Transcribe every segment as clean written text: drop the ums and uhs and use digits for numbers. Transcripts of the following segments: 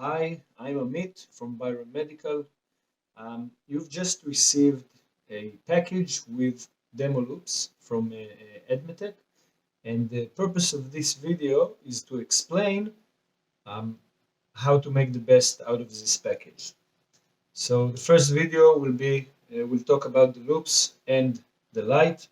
Hi, I'm Amit from Byron Medical. You've just received a package with demo loops from Admetec, and the purpose of this video is to explain um, how to make the best out of this package. So the first video we'll talk about the loops and the light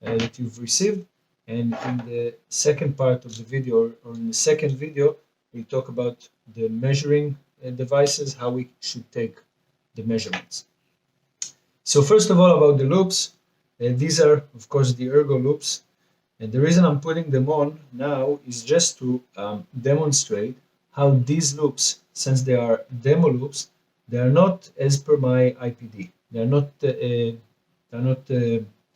that you've received, and in the second part of the video, or in the second video, we'll talk about the measuring devices, how we should take the measurements. So first of all, about the loops, these are of course the ergo loops, and the reason I'm putting them on now is just to demonstrate how these loops, since they are demo loops, they are not as per my IPD. They're not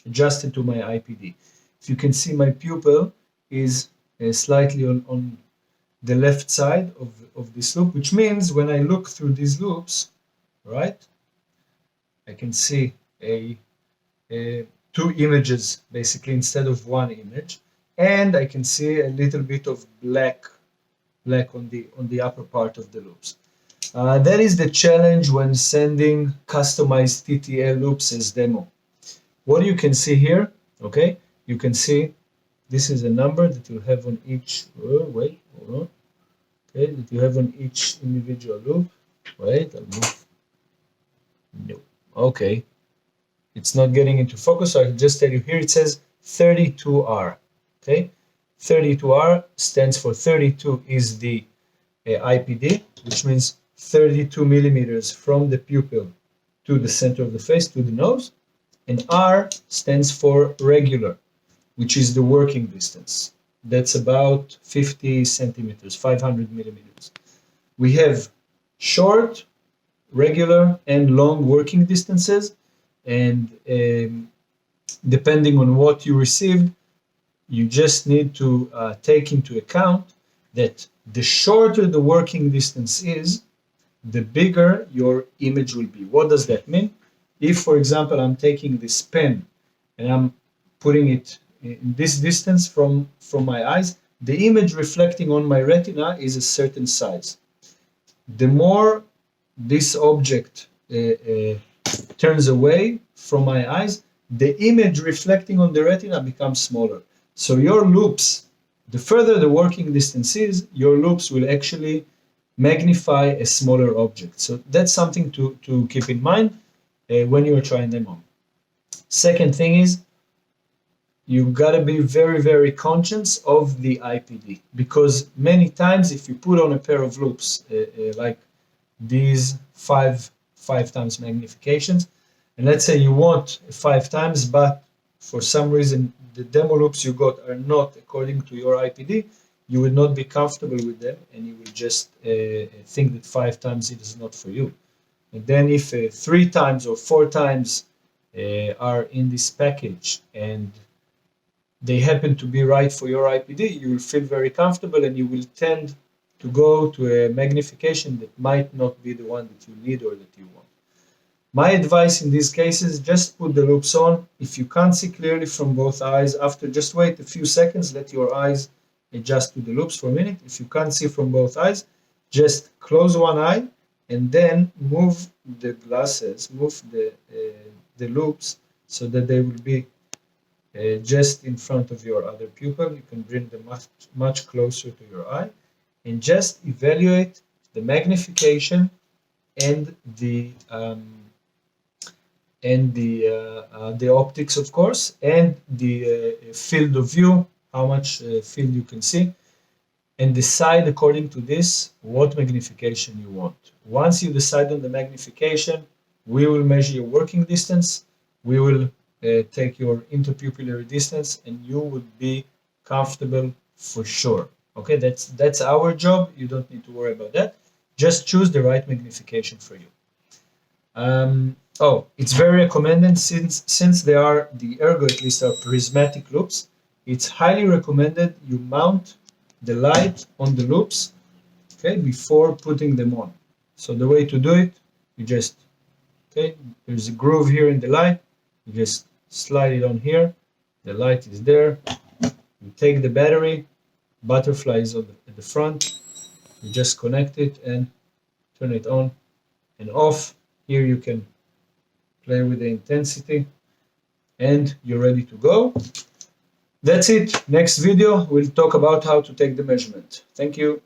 adjusted to my IPD. If you can see, my pupil is slightly on the left side of this loop, which means when I look through these loops, right, I can see two images basically instead of one image, and I can see a little bit of black on the upper part of the loops. That is the challenge when sending customized TTL loops as demo. What you can see here, okay, you can see this is a number that you have on each, wait, hold on, okay, that you have on each individual loop. Wait, I'll move. No, okay, it's not getting into focus, so I can just tell you here it says 32R, okay, 32R stands for 32 is the IPD, which means 32 millimeters from the pupil to the center of the face, to the nose, and R stands for regular, which is the working distance. That's about 50 centimeters, 500 millimeters. We have short, regular, and long working distances, and depending on what you received, you just need to take into account that the shorter the working distance is, the bigger your image will be. What does that mean? If, for example, I'm taking this pen and I'm putting it in this distance from my eyes, the image reflecting on my retina is a certain size. The more this object turns away from my eyes, the image reflecting on the retina becomes smaller. So your loops, the further the working distance is, your loops will actually magnify a smaller object. So that's something to keep in mind when you are trying them on. Second thing is, you gotta be very, very conscious of the IPD, because many times if you put on a pair of loops like these five times magnifications, and let's say you want 5 times, but for some reason the demo loops you got are not according to your IPD, you will not be comfortable with them, and you will just think that 5 times it is not for you. And then if 3 times or 4 times are in this package and they happen to be right for your IPD, you will feel very comfortable, and you will tend to go to a magnification that might not be the one that you need or that you want. My advice in these cases, just put the loops on. If you can't see clearly from both eyes, just wait a few seconds, let your eyes adjust to the loops for a minute. If you can't see from both eyes, just close one eye and then move the glasses, move the loops so that they will be just in front of your other pupil. You can bring them much closer to your eye, and just evaluate the magnification and the optics, of course, and the field of view, how much field you can see, and decide according to this what magnification you want. Once you decide on the magnification, we will measure your working distance, we will take your interpupillary distance, and you would be comfortable for sure. Okay, that's our job. You don't need to worry about that. Just choose the right magnification for you. It's very recommended, since they are, the ergo at least, are prismatic loops. It's highly recommended you mount the light on the loops, okay, before putting them on. So the way to do it, you just, okay, there's a groove here in the light, you just slide it on here, the light is there, you take the battery, butterfly is at the front, you just connect it and turn it on and off. Here you can play with the intensity, and you're ready to go. That's it. Next video, we'll talk about how to take the measurement. Thank you.